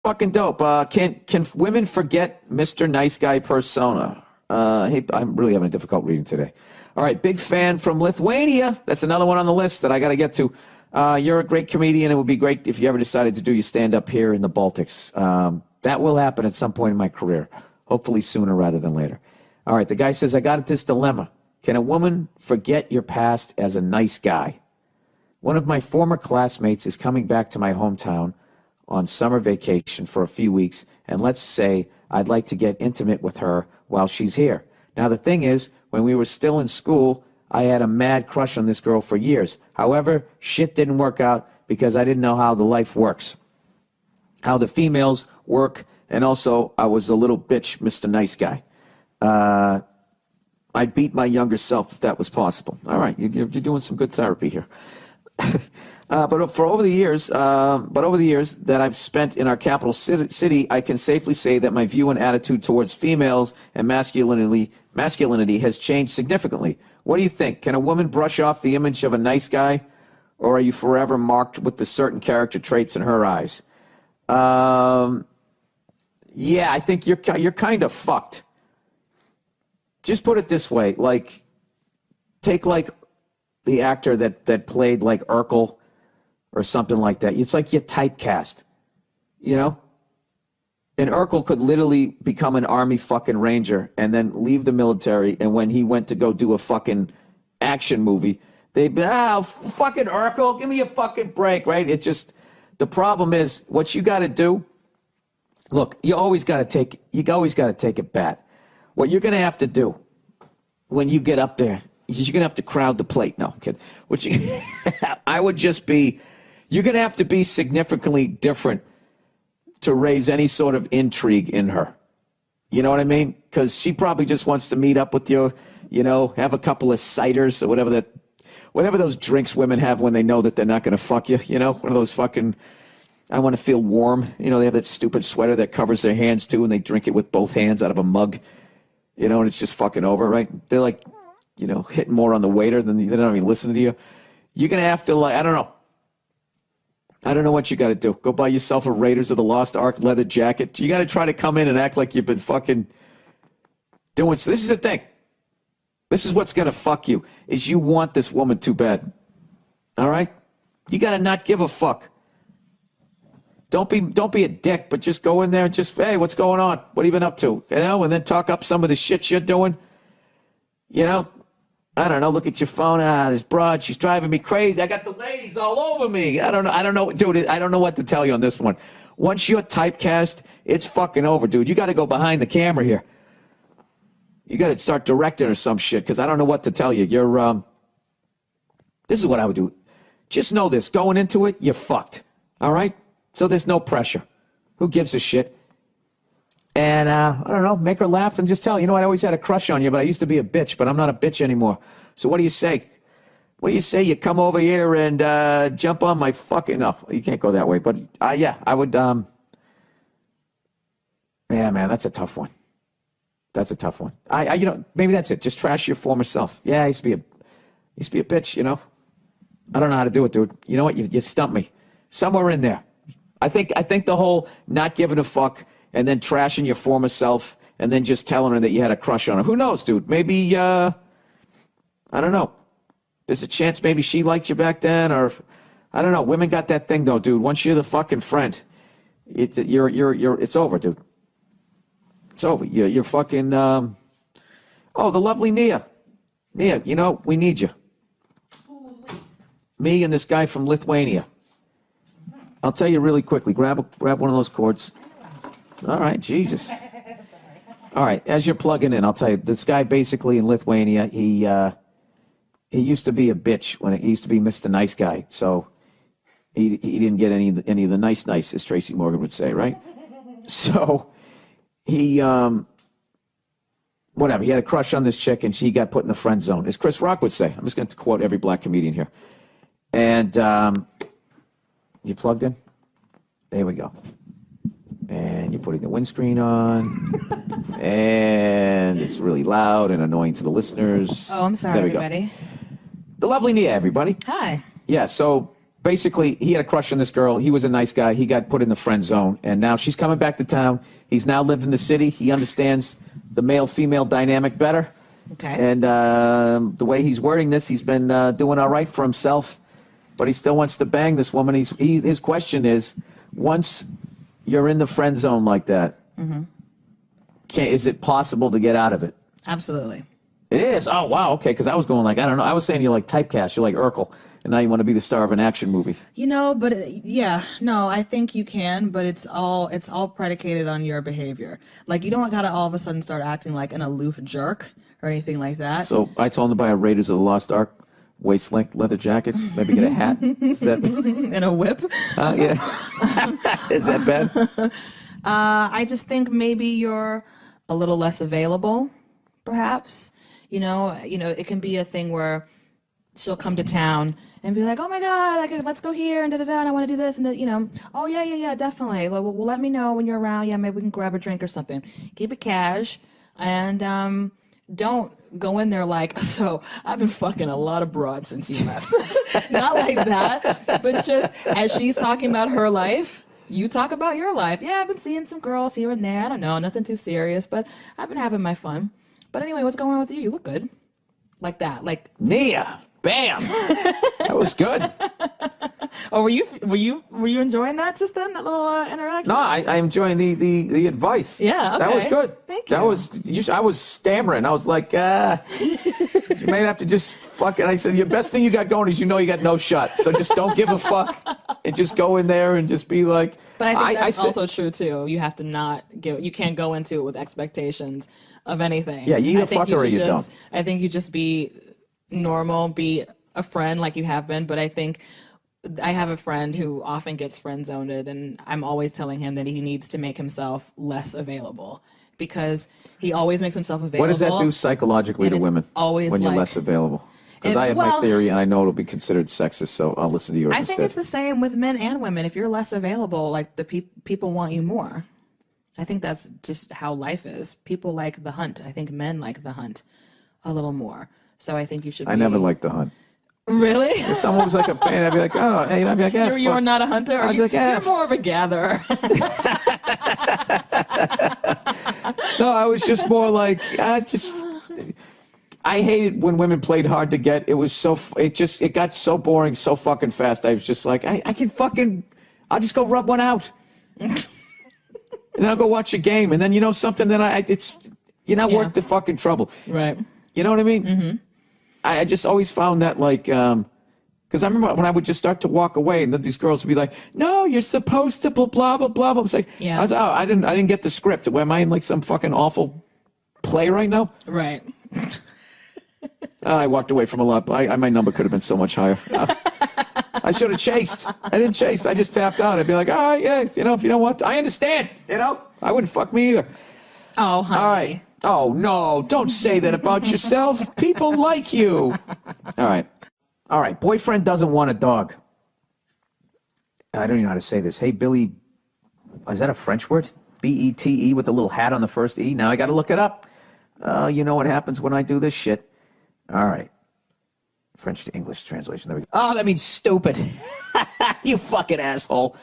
Fucking dope. Can women forget Mr. Nice Guy persona? Hey, I'm really having a difficult reading today. All right, big fan from Lithuania. That's another one on the list that I got to get to. You're a great comedian. It would be great if you ever decided to do your stand-up here in the Baltics. That will happen at some point in my career, hopefully sooner rather than later. All right, the guy says, I got this dilemma. Can a woman forget your past as a nice guy? One of my former classmates is coming back to my hometown on summer vacation for a few weeks, and let's say I'd like to get intimate with her while she's here. Now, the thing is, when we were still in school, I had a mad crush on this girl for years. However, shit didn't work out because I didn't know how the life works, how the females work, and also I was a little bitch, Mr. Nice Guy. I'd beat my younger self if that was possible. All right, you're doing some good therapy here. But over the years that I've spent in our capital city, I can safely say that my view and attitude towards females and masculinity has changed significantly. What do you think? Can a woman brush off the image of a nice guy, or are you forever marked with the certain character traits in her eyes? Yeah, I think you're kind of fucked. Just put it this way, like, take like the actor that played like Urkel or something like that. It's like you're typecast, you know? And Urkel could literally become an Army fucking Ranger and then leave the military, and when he went to go do a fucking action movie, they'd be, fucking Urkel, give me a fucking break, right? It just, the problem is, what you gotta do, look, you always gotta take it bat. What you're gonna have to do when you get up there, you're gonna have to crowd the plate. No, kid. I would just be, you're gonna have to be significantly different to raise any sort of intrigue in her. You know what I mean? Because she probably just wants to meet up with you, you know, have a couple of ciders or whatever those drinks women have when they know that they're not gonna fuck you. You know, one of those fucking, I want to feel warm. You know, they have that stupid sweater that covers their hands too, and they drink it with both hands out of a mug. You know, and it's just fucking over, right? They're like, you know, hitting more on the waiter than they don't even listen to you. You're going to have to, like, I don't know what you got to do. Go buy yourself a Raiders of the Lost Ark leather jacket. You got to try to come in and act like you've been fucking doing. So this is the thing. This is what's going to fuck you, is you want this woman too bad. All right? You got to not give a fuck. Don't be a dick, but just go in there and just, hey, what's going on? What have you been up to? You know, and then talk up some of the shit you're doing. You know, I don't know. Look at your phone. This broad, she's driving me crazy. I got the ladies all over me. I don't know, dude. I don't know what to tell you on this one. Once you're typecast, it's fucking over, dude. You got to go behind the camera here. You got to start directing or some shit, because I don't know what to tell you. This is what I would do. Just know this. Going into it, you're fucked. All right? So there's no pressure. Who gives a shit? And, I don't know, make her laugh and just tell her, you know, I always had a crush on you, but I used to be a bitch, but I'm not a bitch anymore. So what do you say? What do you say? You come over here and jump on my fucking, no, you can't go that way. But, yeah, I would, yeah, man, that's a tough one. That's a tough one. You know, maybe that's it. Just trash your former self. Yeah, I used to be a bitch, you know. I don't know how to do it, dude. You know what? You stumped me. Somewhere in there. I think the whole not giving a fuck and then trashing your former self and then just telling her that you had a crush on her. Who knows, dude? Maybe, I don't know. There's a chance maybe she liked you back then, or I don't know. Women got that thing though, dude. Once you're the fucking friend, it's over, dude. It's over. You're fucking, the lovely Nia. Nia, you know, we need you. Me and this guy from Lithuania. I'll tell you really quickly. Grab one of those cords. All right, Jesus. All right, as you're plugging in, I'll tell you. This guy basically in Lithuania, he used to be a bitch when he used to be Mr. Nice Guy. So he didn't get any of the nice, as Tracy Morgan would say, right? So he whatever. He had a crush on this chick, and she got put in the friend zone, as Chris Rock would say. I'm just going to quote every black comedian here. And you plugged in? There we go. And you're putting the windscreen on. And it's really loud and annoying to the listeners. Oh, I'm sorry, there we everybody. Go. The lovely Nia, everybody. Hi. Yeah, so basically, he had a crush on this girl. He was a nice guy. He got put in the friend zone, and now she's coming back to town. He's now lived in the city. He understands the male-female dynamic better. Okay. And the way he's wording this, he's been doing all right for himself, but he still wants to bang this woman. His question is, once you're in the friend zone like that, is it possible to get out of it? Absolutely. It is? Oh, wow, okay, because I was going like, I don't know. I was saying you're like typecast. You're like Urkel, and now you want to be the star of an action movie. You know, but yeah, no, I think you can, but it's all predicated on your behavior. Like, you don't gotta all of a sudden start acting like an aloof jerk or anything like that. So I told him to buy a Raiders of the Lost Ark waist-length leather jacket, maybe get a hat. Is that... And a whip? Yeah. Is that bad? I just think maybe you're a little less available, perhaps. You know, it can be a thing where she'll come to town and be like, "Oh my God, let's go here and da da da. And I want to do this and that, you know." "Oh yeah, definitely. Well, let me know when you're around. Yeah, maybe we can grab a drink or something." Keep it cash, and don't go in there like, "So I've been fucking a lot of broads since you left." Not like that, but just as she's talking about her life, you talk about your life. "Yeah, I've been seeing some girls here and there. I don't know, nothing too serious, but I've been having my fun. But anyway, what's going on with you? You look good." Like that. Like, Nia. Bam. That was good. oh, were you enjoying that just then, that little interaction? No, I'm enjoying the advice. Yeah, okay. That was good. Thank you. That was, I was stammering. I was like, you may have to just fucking, I said, your best thing you got going is you got no shot. So just don't give a fuck and just go in there and just be like. But I think that's also true too. You have to you can't go into it with expectations of anything. Yeah, you either fuck or you don't. I think you just be normal, be a friend like you have been. But I think I have a friend who often gets friend zoned, and I'm always telling him that he needs to make himself less available, because he always makes himself available. What does that do psychologically to women always when you're like, less available? Because I have my theory, and I know it'll be considered sexist, so I'll listen to yours I instead. think it's the same with men and women. If you're less available, like the people want you more. I think that's just how life is. People like the hunt. I think men like the hunt a little more. So I think you should. I never liked the hunt. Really? If someone was like a fan, I'd be like, oh, hey, I'd be like, yeah, you're not a hunter. I was like, yeah, you're more of a gatherer. No, I was just more like, I hated when women played hard to get. It was it got so boring so fucking fast. I was just like, I'll just go rub one out. And then I'll go watch a game. And then, something, then you're not worth the fucking trouble. Right. You know what I mean? Mm-hmm. I just always found that, like, because I remember when I would just start to walk away, and then these girls would be like, "No, you're supposed to blah blah blah blah." I was like, yeah. I didn't get the script. Am I in like some fucking awful play right now? Right. I walked away from a lot. My number could have been so much higher. I should have chased. I didn't chase. I just tapped out. I'd be like, all right, yeah, if you don't want to, I understand. I wouldn't fuck me either. Oh, honey. All right. Oh, no, don't say that about yourself. People like you. All right. Boyfriend doesn't want a dog. I don't even know how to say this. Hey, Billy, is that a French word? B-E-T-E with the little hat on the first E? Now I got to look it up. You know what happens when I do this shit. All right. French to English translation. There we go. Oh, that means stupid. You fucking asshole.